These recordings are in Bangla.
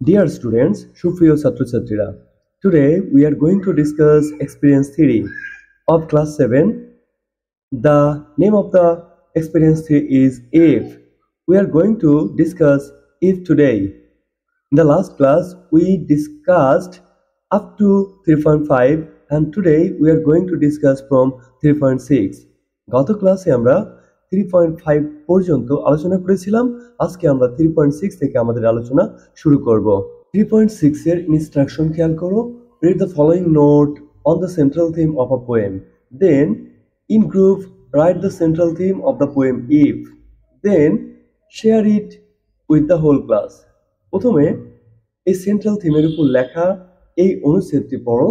Dear students, সুপ্রিয় ছাত্রছাত্রীরা, today we are going to discuss experience theory of class 7. The name of the experience theory is if. We are going to discuss if today. In the last class, we discussed up to 3.5 and today we are going to discuss from 3.6. গত ক্লাসে আমরা 3.5 পর্যন্ত আলোচনা করেছিলাম। আজকে আমরা 3.6 থেকে আমাদের আলোচনা শুরু করব। 3.6 এর ইনস্ট্রাকশন খেয়াল করো। Read the following note on the central theme of a poem. Then in group write the central theme of the poem if. Then share it with the whole class. প্রথমে এই সেন্ট্রাল থিমের উপর লেখা এই অনুচ্ছেদটি পড়ো,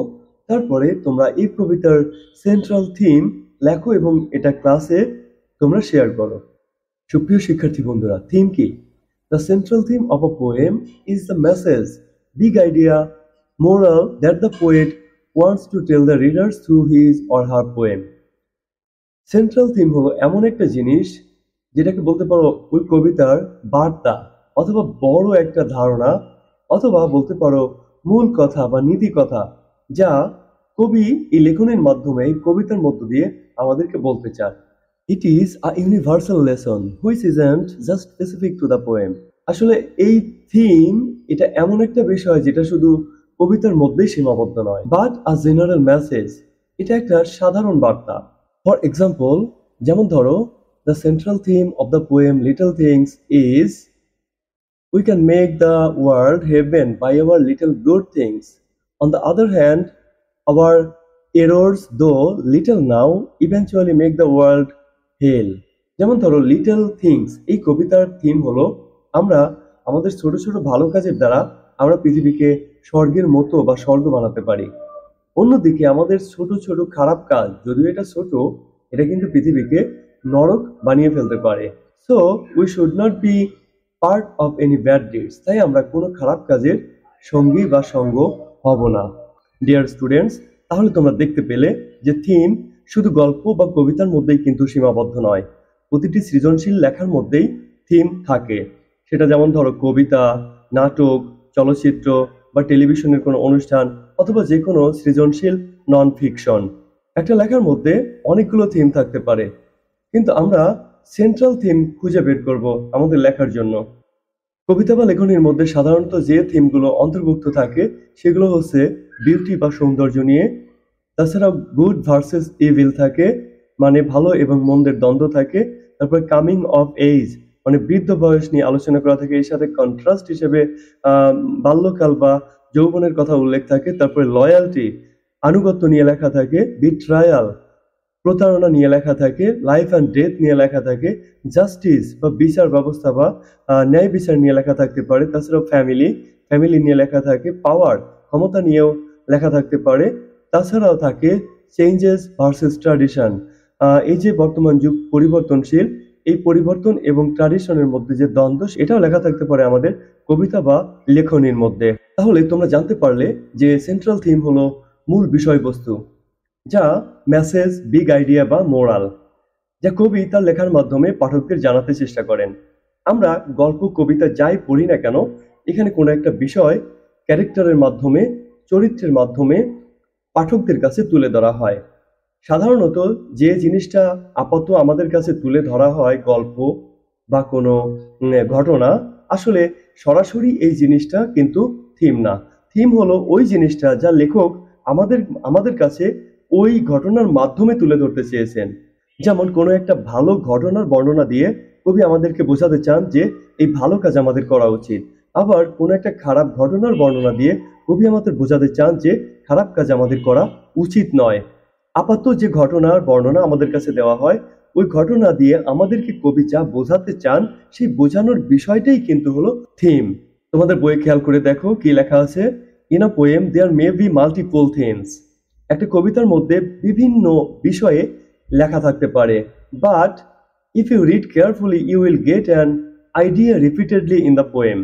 তারপরে তোমরা এই কবিতার সেন্ট্রাল থিম লেখো এবং এটা ক্লাসে তোমরা শেয়ার করো। সুপ্রিয় শিক্ষার্থী বন্ধুরা, থিম কি? The central theme of a poem is the message, big idea, moral that the poet wants to tell the readers through his or her poem. Central theme হলো এমন একটা জিনিস যেটাকে বলতে পারো ওই কবিতার বার্তা অথবা বড় একটা ধারণা অথবা বলতে পারো মূল কথা বা নীতি কথা, যা কবি এই লেখনের মাধ্যমে কবিতার মধ্য দিয়ে আমাদেরকে বলতে চান। It is a universal lesson which isn't just specific to the poem. আসলে এই থিম এটা এমন একটা বিষয় যেটা শুধু কবিতার মধ্যেই সীমাবদ্ধ নয়, বাট আ জেনারেল মেসেজ, এটা একটা সাধারণ বার্তা। ফর এক্সাম্পল, যেমন ধরো, the central theme of the poem little things is we can make the world heaven by our little good things. On the other hand, our errors, though little now, eventually make the world hell. যেমন ধরো, লিটল থিংস এই কবিতার থিম হলো আমরা আমাদের ছোট ছোট ভালো কাজের দ্বারা আমরা পৃথিবীকে স্বর্গের মতো বা স্বর্গ বানাতে পারি। অন্যদিকে আমাদের ছোট ছোট খারাপ কাজ, যদিও এটা ছোট, এটা কিন্তু পৃথিবীকে নরক বানিয়ে ফেলতে পারে। So we should not be part of any bad deeds. তাই আমরা কোনো খারাপ কাজের সঙ্গী বা সঙ্গ হব না। ডিয়ার স্টুডেন্টস, তাহলে তোমরা দেখতে পেলে যে থিম শুধু গল্প বা কবিতার মধ্যেই কিন্তু সীমাবদ্ধ নয়, প্রতিটি সৃজনশীল লেখার মধ্যেই থিম থাকে। সেটা যেমন ধরো কবিতা, নাটক, চলচ্চিত্র বা টেলিভিশনের কোনো অনুষ্ঠান অথবা যে কোনো সৃজনশীল নন ফিকশন। একটা লেখার মধ্যে অনেকগুলো থিম থাকতে পারে, কিন্তু আমরা সেন্ট্রাল থিম খুঁজে বের করব আমাদের লেখার জন্য। কবিতা বা লেখনের মধ্যে সাধারণত যে থিমগুলো অন্তর্ভুক্ত থাকে সেগুলো হচ্ছে বিউটি বা সৌন্দর্য নিয়ে, তাছাড়াও গুড ভার্সেস ইভিল থাকে, মানে ভালো এবং মন্দের দ্বন্দ্ব থাকে। তারপর কামিং অফ এজ, মানে বৃদ্ধ বয়স নিয়ে আলোচনা করা থাকে। এর সাথে কন্ট্রাস্ট হিসেবে বাল্যকাল বা যৌবনের কথা উল্লেখ থাকে। তারপরে লয়ালটি, আনুগত্য নিয়ে লেখা থাকে। বিট্রায়াল, প্রতারণা নিয়ে লেখা থাকে। লাইফ অ্যান্ড ডেথ নিয়ে লেখা থাকে। জাস্টিস বা বিচার ব্যবস্থা বা ন্যায় বিচার নিয়ে লেখা থাকতে পারে। তাছাড়াও ফ্যামিলি নিয়ে লেখা থাকে। পাওয়ার, ক্ষমতা নিয়েও লেখা থাকতে পারে। তাছাড়াও থাকে চেঞ্জেস ভার্সেস ট্র্যাডিশন, এই যে বর্তমান যুগ পরিবর্তনশীল, এই পরিবর্তন এবং ট্র্যাডিশনের মধ্যে যে দ্বন্দ্ব, এটাও লেখা থাকতে পারে আমাদের কবিতা বা লেখনীর মধ্যে। তাহলে তোমরা জানতে পারলে যে সেন্ট্রাল থিম হলো মূল বিষয়বস্তু, যা মেসেজ, বিগ আইডিয়া বা মোরাল, যা কবি তার লেখার মাধ্যমে পাঠকদের জানাতে চেষ্টা করেন। আমরা গল্প, কবিতা যাই পড়ি না কেন, এখানে কোনো একটা বিষয় ক্যারেক্টারের মাধ্যমে, চরিত্রের মাধ্যমে পাঠকদের কাছে তুলে ধরা হয়। সাধারণত যে জিনিসটা আপাতত আমাদের কাছে তুলে ধরা হয়, গল্প বা কোনো ঘটনা, আসলে সরাসরি এই জিনিসটা কিন্তু থিম না। থিম হলো ওই জিনিসটা যা লেখক আমাদের কাছে ওই ঘটনার মাধ্যমে তুলে ধরতে চেয়েছেন। যেমন কোনো একটা ভালো ঘটনার বর্ণনা দিয়ে কবি আমাদেরকে বোঝাতে চান যে এই ভালো কাজ আমাদের করা উচিত। আবার কোনো একটা খারাপ ঘটনার বর্ণনা দিয়ে কবি আমাদের বোঝাতে চান যে খারাপ কাজ আমাদের করা উচিত নয়। আপাতত যে ঘটনার বর্ণনা আমাদের কাছে দেওয়া হয়, ওই ঘটনা দিয়ে আমাদেরকে কবি যা বোঝাতে চান সেই বোঝানোর বিষয়টাই কিন্তু হলো থিম। তোমাদের বইয়ে খেয়াল করে দেখো কি লেখা আছে। In a poem there may be multiple themes. একটা কবিতার মধ্যে বিভিন্ন বিষয়ে লেখা থাকতে পারে, but if you read carefully you will get an idea repeatedly in the poem.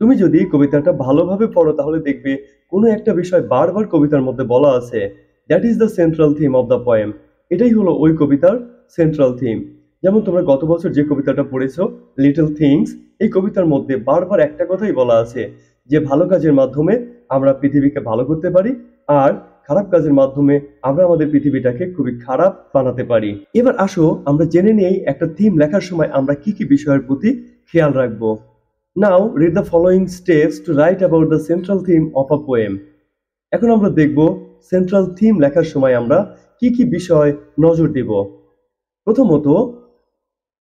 তুমি যদি কবিতাটা ভালোভাবে পড়ো তাহলে দেখবে কোনো একটা বিষয় বারবার কবিতার মধ্যে বলা আছে। That is the central theme of the poem. এটাই হলো ওই কবিতার সেন্ট্রাল থিম। যেমন তোমরা গত বছর যে কবিতাটা পড়েছো লিটল থিংস, এই কবিতার মধ্যে বারবার একটা কথাই বলা আছে যে ভালো কাজের মাধ্যমে আমরা পৃথিবীকে ভালো করতে পারি, আর খারাপ কাজের মাধ্যমে আমরা আমাদের পৃথিবীটাকে খুবই খারাপ বানাতে পারি। এবার আসো আমরা জেনে নেই একটা থিম লেখার সময় আমরা কি কি বিষয়ের প্রতি খেয়াল রাখবো। Now read the following steps to right about the central theme of a poem. এখন আমরা দেখব সেন্ট্রাল থিম লেখার সময় আমরা কি কি বিষয় নজর দেব। প্রথমত,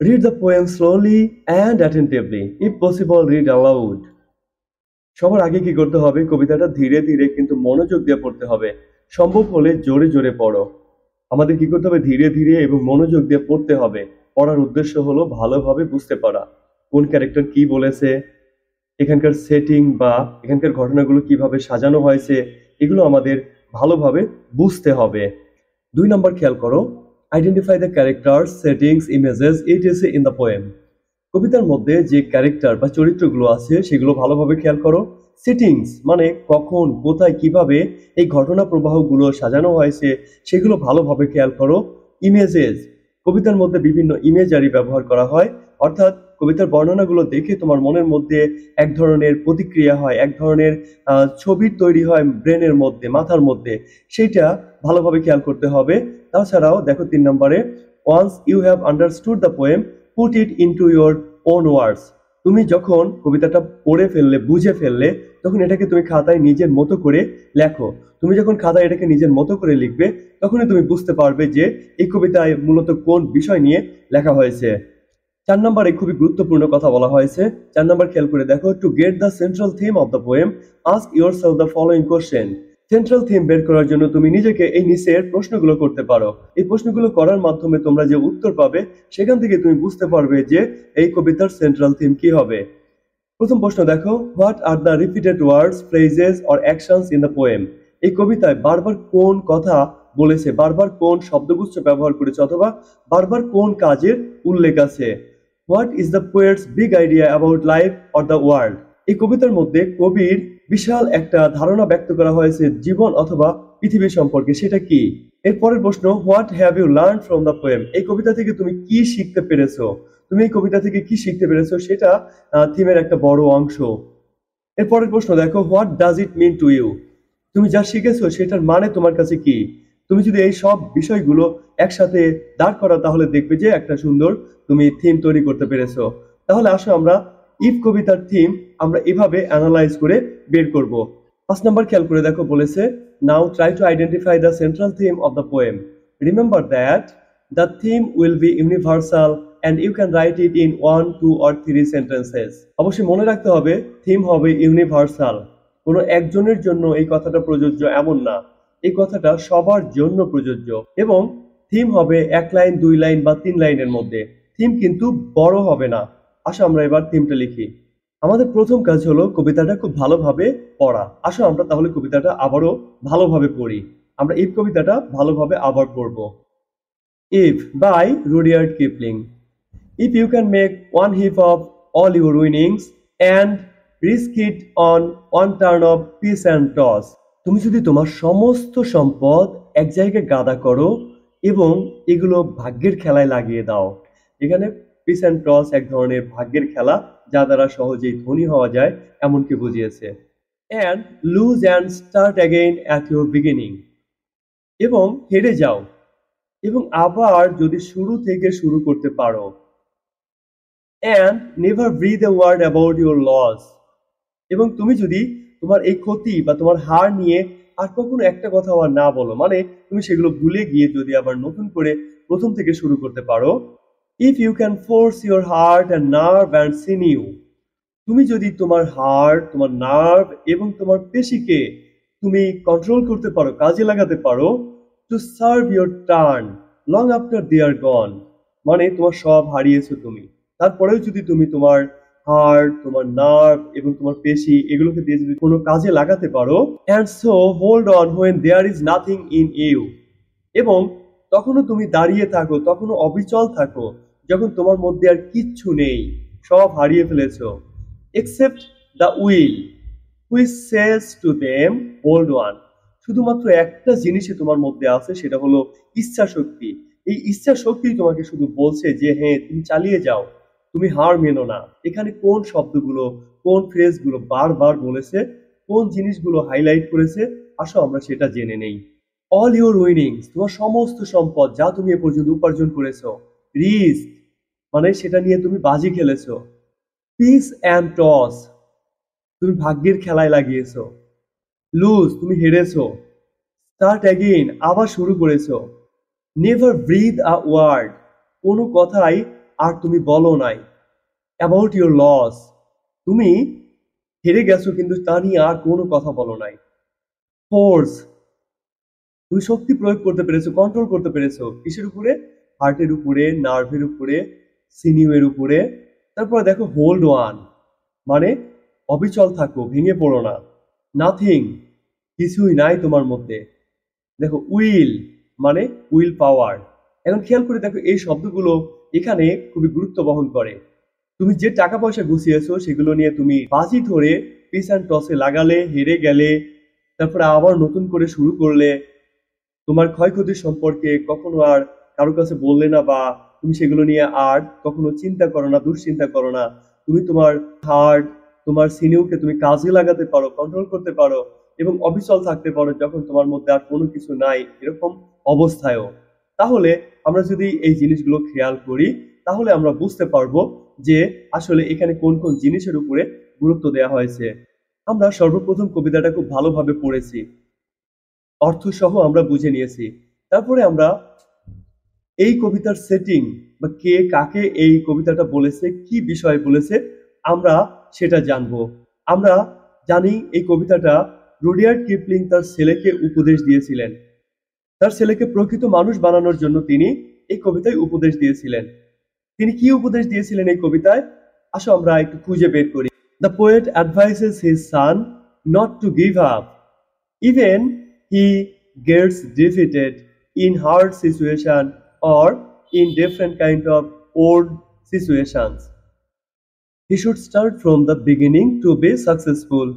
read the poem slowly and attentively, if possible read aloud. সবার আগে কি করতে হবে, কবিতাটা ধীরে ধীরে কিন্তু মনোযোগ দিয়ে পড়তে হবে। সম্ভব হলে জোরে জোরে পড়ো। আমাদের কি করতে হবে, ধীরে ধীরে এবং মনোযোগ দিয়ে পড়তে হবে। পড়ার উদ্দেশ্য হলো ভালোভাবে বুঝতে পারা কোন ক্যারেক্টার কি বলেছে, এখানকার সেটিং বা এখানকার ঘটনাগুলো কিভাবে সাজানো হয়েছে, এগুলো আমাদের ভালোভাবে বুঝতে হবে। 2 নম্বর খেয়াল করো, identify the character, settings, images etc in the poem. কবিতার মধ্যে যে ক্যারেক্টার বা চরিত্রগুলো আছে সেগুলো ভালোভাবে খেয়াল করো। সেটিংস মানে কখন, কোথায়, কিভাবে এই ঘটনা প্রবাহগুলো সাজানো হয়েছে সেগুলো ভালোভাবে খেয়াল করো। ইমেজেস, কবিতার মধ্যে বিভিন্ন ইমেজারি ব্যবহার করা হয়, অর্থাৎ কবিতার বর্ণনাগুলো দেখে তোমার মনের মধ্যে এক ধরনের প্রতিক্রিয়া হয়, এক ধরনের ছবির তৈরি হয় ব্রেনের মধ্যে, মাথার মধ্যে, সেইটা ভালোভাবে খেয়াল করতে হবে। তাছাড়াও দেখো 3 নম্বরে, once you have understood the poem put it into your own words. তুমি যখন কবিতাটা পড়ে ফেললে, বুঝে ফেললে, তখন এটাকে তুমি খাতায় নিজের মতো করে লেখো। তুমি যখন খাতায় এটাকে নিজের মতো করে লিখবে তখনই তুমি বুঝতে পারবে যে এই কবিতায় মূলত কোন বিষয় নিয়ে লেখা হয়েছে। 4 নম্বরে খুবই গুরুত্বপূর্ণ কথা বলা হয়েছে। 4 নম্বর খেয়াল করে দেখো, to get the central theme of the poem ask yourself the following question. Central theme বের করার জন্য তুমি নিজেকে এই নিচের প্রশ্নগুলো করতে পারো। এই প্রশ্নগুলো করার মাধ্যমে তোমরা যে উত্তর পাবে সেখান থেকে তুমি বুঝতে পারবে যে এই কবিতার সেন্ট্রাল থিম কি হবে। প্রথম প্রশ্ন দেখো, what are the repeated words, phrases or actions in the poem. এই কবিতায় বারবার কোন কথা বলেছে, বারবার কোন শব্দগুচ্ছ ব্যবহার করেছে, অথবা বারবার কোন কাজের উল্লেখ আছে। What is the poet's big idea about life or the world. এই কবিতার মধ্যে কবির বিশাল একটা ধারণা ব্যক্ত করা হয়েছে জীবন অথবা পৃথিবী সম্পর্কে, সেটা কি। এরপরের প্রশ্ন, what have you learn from the poem. এই কবিতা থেকে তুমি কি শিখতে পেরেছো, তুমি এই কবিতা থেকে কি শিখতে পেরেছো সেটা থিমের একটা বড় অংশ। এরপরের প্রশ্ন দেখো, what does it mean to you. তুমি যা শিখেছো সেটার মানে তোমার কাছে কি। তুমি যদি এই সব বিষয়গুলো একসাথে দাঁড় করা তাহলে দেখবে যে একটা সুন্দর তুমি থিম তৈরি করতে পেরেছো। তাহলে আসো আমরা ইফ কবিতার থিম আমরা এভাবে অ্যানালাইজ করে বের করব। 5 নাম্বার খেয়াল করে দেখো, বলেছে now try to identify the central theme of the poem. Remember that the theme will be universal and you can write it in 1, 2 or 3 sentences. অবশ্যই মনে রাখতে হবে থিম হবে ইউনিভার্সাল। কোনো একজনের জন্য এই কথাটা প্রযোজ্য এমন না, এই কথাটা সবার জন্য প্রযোজ্য। এবং থিম হবে 1 লাইন, 2 লাইন বা 3 লাইনের মধ্যে। থিম কিন্তু বড় হবে না। আসো আমরা এবার থিমটা লিখি। আমাদের প্রথম কাজ হলো কবিতাটা খুব ভালোভাবে পড়া। আসো আমরা তাহলে কবিতাটা আবারও ভালোভাবে পড়ি। আমরা এই কবিতাটা ভালোভাবে আবার পড়বো। If by Rudyard Kipling. If you can make one heap of all your winnings and risk it on one turn of piece and toss. তুমি যদি তোমার সমস্ত সম্পদ এক জায়গায় গাদা করো এবং এগুলো ভাগ্যের খেলায় লাগিয়ে দাও। এখানে পিস অ্যান্ড টস এক ধরনের ভাগ্যের খেলা, যা দ্বারা সহজেই ধনী হওয়া যায় এমনকি বুঝিয়েছে। And lose and start again at your beginning. এবং হেরে যাও এবং আবার যদি শুরু থেকে শুরু করতে পারো। And never breathe a word about your loss. এবং তুমি যদি তোমার এই ক্ষতি বা তোমার হার নিয়ে আর কখনো একটা কথা আবার না বলো, মানে তুমি সেগুলো ভুলে গিয়ে যদি আবার নতুন করে প্রথম থেকে শুরু করতে পারো। If you can force your heart and nerve and sinew. তুমি যদি তোমার হার্ট, তোমার নার্ভ এবং তোমার পেশিকে তুমি কন্ট্রোল করতে পারো, কাজে লাগাতে পারো, to serve your turn long after they are gone. মানে তোমার সব হারিয়েছো তুমি, তারপরেও যদি তুমি তোমার হার্ট, তোমার নার্ভ এবং তোমার পেশি এগুলোকে দিয়ে যদি কোনো কাজে লাগাতে পারো, and so hold on when there is nothing in you. এবং তখনও তুমি দাঁড়িয়ে থাকো, তখনও অবিচল থাকো যখন তোমার মধ্যে আর কিচ্ছু নেই, সব হারিয়ে ফেলেছো। Except the will which says to them hold on. শুধুমাত্র একটা জিনিসই তোমার মধ্যে আছে, সেটা হলো ইচ্ছা শক্তি। এই ইচ্ছা শক্তি তোমাকে শুধু বলছে যে হ্যাঁ তুমি চালিয়ে যাও। তুমি হার মেনো না। এখানে কোন শব্দগুলো, কোন ফ্রেজগুলো বারবার বলেছে, কোন জিনিসগুলো হাইলাইট করেছে, আসো আমরা সেটা জেনে নেই। অল ইউর উইনিংস, তোমার সমস্ত সম্পদ যা তুমি এ পর্যন্ত উপার্জন করেছো। রিস্ক মানে সেটা নিয়ে তুমি বাজি খেলেছো। পিস অ্যান্ড টস, তুমি ভাগ্যের খেলায় লাগিয়েছো। লুজ, তুমি হেরেছো। স্টার্ট অ্যাগেইন, আবার শুরু করেছো। নেভার ব্রিথ আ ওয়ার্ড, কোনো কথাই আর তুমি বলো নাই। অ্যাবাউট ইউর লস, তুমি হেরে গেছো কিন্তু তা নিয়ে আর কোনো কথা বলো নাই। ফোর্স, তুমি শক্তি প্রয়োগ করতে পেরেছো, কন্ট্রোল করতে পেরেছো। কিসের উপরে? হার্টের উপরে, নার্ভের উপরে, সিনিউয়ের উপরে। তারপরে দেখো হোল্ড ওয়ান, মানে অবিচল থাকো, ভেঙে পড়ো না। নাথিং, কিছুই নাই তোমার মধ্যে। দেখো উইল, মানে উইল পাওয়ার। এখন খেয়াল করে দেখো এই শব্দগুলো এখানে খুবই গুরুত্ব বহন করে। তুমি যে টাকা পয়সা গুছিয়েছো সেগুলো নিয়ে তুমি বাজি ধরে পিস অ্যান্ড টসে লাগালে, হেরে গেলে, তারপরে আবার নতুন করে শুরু করলে। তোমার ক্ষয়ক্ষতি সম্পর্কে কখনো আর কারো কাছে বললে না, বা তুমি সেগুলো নিয়ে আর কখনো চিন্তা করো না, দুশ্চিন্তা করো না। তুমি তোমার হার্ট, তোমার সিনিউকে তুমি কাজে লাগাতে পারো, কন্ট্রোল করতে পারো এবং অবিচল থাকতে পারো যখন তোমার মধ্যে আর কোনো কিছু নাই এরকম অবস্থায়ও। তাহলে আমরা যদি এই জিনিসগুলো খেয়াল করি তাহলে আমরা বুঝতে পারবো যে আসলে এখানে কোন কোন জিনিসের উপরে গুরুত্ব দেওয়া হয়েছে। আমরা সর্বপ্রথম কবিতাটা খুব ভালোভাবে পড়েছি, অর্থ সহ আমরা বুঝে নিয়েছি। তারপরে আমরা এই কবিতার সেটিং বা কে কাকে এই কবিতাটা বলেছে, কি বিষয় বলেছে, আমরা সেটা জানবো। আমরা জানি এই কবিতাটা রুডিয়ার্ড কিপলিং তার ছেলেকে উপদেশ দিয়েছিলেন। তার ছেলেকে প্রকৃত মানুষ বানানোর জন্য তিনি এই কবিতায় উপদেশ দিয়েছিলেন। তিনি কি উপদেশ দিয়েছিলেন এই কবিতায়? আসো আমরা একটু খুঁজে বের করি। The poet advises his son not to give up even he gets defeated in hard situation or in different kind of old situations. He should start from the beginning to be successful.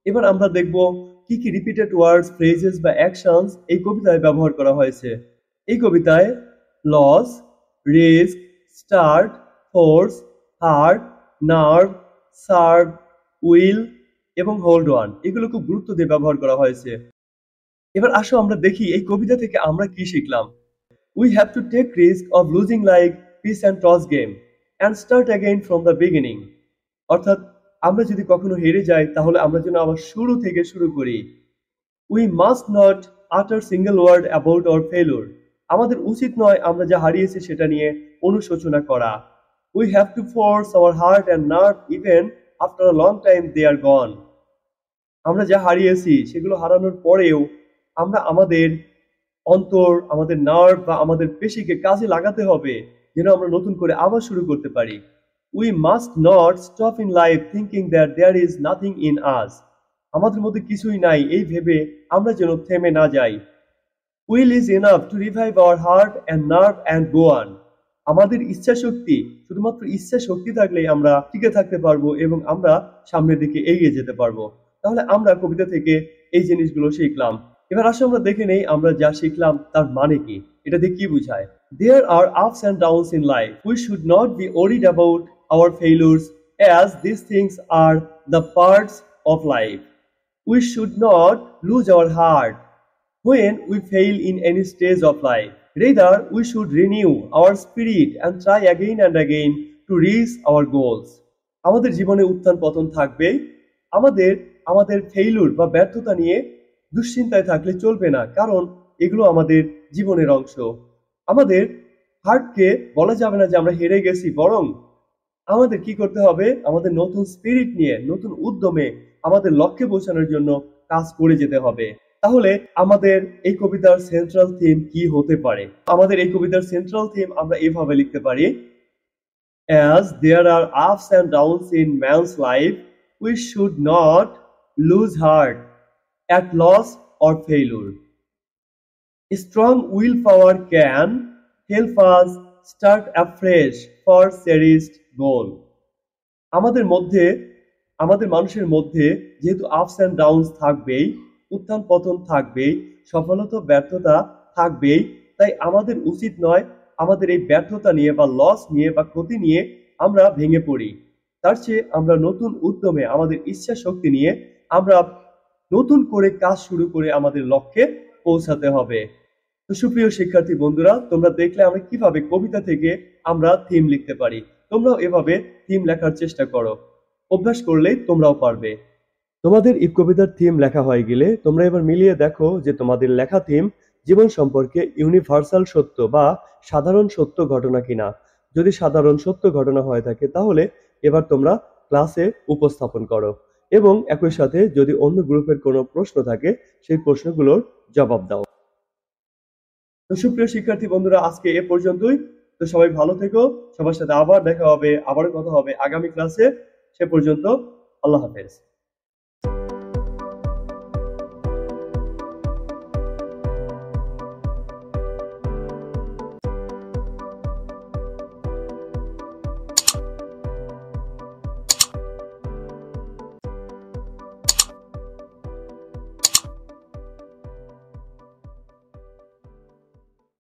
এবার আমরা দেখব কি কি রিপিটেড ওয়ার্ডস, ফ্রেজেস বা অ্যাকশনস এই কবিতায় ব্যবহার করা হয়েছে। এই কবিতায় loss, risk, start, force, heart, nerve, serve, will এবং হোল্ড ওয়ান এগুলো খুব গুরুত্ব দিয়ে ব্যবহার করা হয়েছে। এবার আসো আমরা দেখি এই কবিতা থেকে আমরা কি শিখলাম। We have to take risk of losing like pitch and toss game and start again from the beginning. অর্থাৎ আমরা যদি কখনো হেরে যাই তাহলে আমরা যেন আবার শুরু থেকে শুরু করি। উই মাস্ট নট আটার সিঙ্গেল ওয়ার্ড অ্যাবাউট আওয়ার ফেলোর। আমাদের উচিত নয় আমরা যা হারিয়েছি সেটা নিয়ে অনুশোচনা করা। We have to force our heart and nerve even after a long time they are gone. আমরা যা হারিয়েছি সেগুলো হারানোর পরেও আমরা আমাদের অন্তর, আমাদের নার্ভ বা আমাদের পেশিকে কাজে লাগাতে হবে যেন আমরা নতুন করে আবার শুরু করতে পারি। We must not stop in life thinking that there is nothing in us. আমাদের মধ্যে কিছুই নাই এই ভেবে আমরা যেন থেমে না যাই। Will is enough to revive hour heart and nerve and go on. আমাদের ইচ্ছা শক্তি, শুধুমাত্র ইচ্ছা শক্তি থাকলেই আমরা টিকে থাকতে পারবো এবং আমরা সামনের দিকে এগিয়ে যেতে পারবো। তাহলে আমরা কবিতা থেকে এই জিনিসগুলো শিখলাম। এবার আসলে আমরা দেখে নেই আমরা যা শিখলাম তার মানে কি, এটা দিয়ে কি বুঝায়। There are ups and downs in life. We should not be worried about our failures as these things are the parts of life. We should not lose our heart when we fail in any stage of life. Rather, we should renew our spirit and try again and again to reach our goals. আমাদের জীবনে উত্থান পতন থাকবে। আমাদের আমাদের ফেইলুর বা ব্যর্থতা নিয়ে দুশ্চিন্তায় থাকলে চলবে না, কারণ এগুলো আমাদের জীবনের অংশ। আমাদের হার্টকে বলা যাবে না যে আমরা হেরে গেছি, বরং আমাদের কি করতে হবে, আমাদের নতুন স্পিরিট নিয়ে, নতুন উদ্যমে আমাদের লক্ষ্যে পৌঁছানোর জন্য কাজ করে যেতে হবে। তাহলে আমাদের এই কবিতার সেন্ট্রাল থিম কি হতে পারে? আমাদের এই কবিতার সেন্ট্রাল থিম আমরা এভাবে লিখতে পারি: As there are ups and downs in man's life, we should not lose heart at loss or failure. Strong willpower can help us start afresh for cherished goal. আমাদের মধ্যে, আমাদের মানুষের মধ্যে যেহেতু আপস অ্যান্ড ডাউনস থাকবেই, উত্থান পতন থাকবেই, সফলতা ব্যর্থতা থাকবেই, তাই আমাদের উচিত নয় আমাদের এই ব্যর্থতা নিয়ে বা লস নিয়ে বা ক্ষতি নিয়ে আমরা ভেঙে পড়ি। তার চেয়ে আমরা নতুন উদ্যমে আমাদের ইচ্ছা শক্তি নিয়ে আমরা নতুন করে কাজ শুরু করে আমাদের লক্ষ্যে পৌঁছাতে হবে। তো সুপ্রিয় শিক্ষার্থী বন্ধুরা, তোমরা দেখলে আমরা কিভাবে কবিতা থেকে আমরা থিম লিখতে পারি। তোমরাও এভাবে থিম লেখার চেষ্টা করো। অভ্যাস করলেই তোমরাও পারবে। তোমাদের এই কবিতার থিম লেখা হয়ে গেলে তোমরা এবার মিলিয়ে দেখো যে তোমাদের লেখা থিম জীবন সম্পর্কে ইউনিভার্সাল সত্য বা সাধারণ সত্য ঘটনা কিনা। যদি সাধারণ সত্য ঘটনা হয়ে থাকে তাহলে এবার তোমরা ক্লাসে উপস্থাপন করো এবং একই সাথে যদি অন্য গ্রুপের কোনো প্রশ্ন থাকে সেই প্রশ্নগুলোর জবাব দাও। তো সুপ্রিয় শিক্ষার্থী বন্ধুরা, আজকে এ পর্যন্তই। তো সবাই ভালো থেকো। সবার সাথে আবার দেখা হবে, আবারও কথা হবে আগামী ক্লাসে। সে পর্যন্ত আল্লাহ হাফেজ।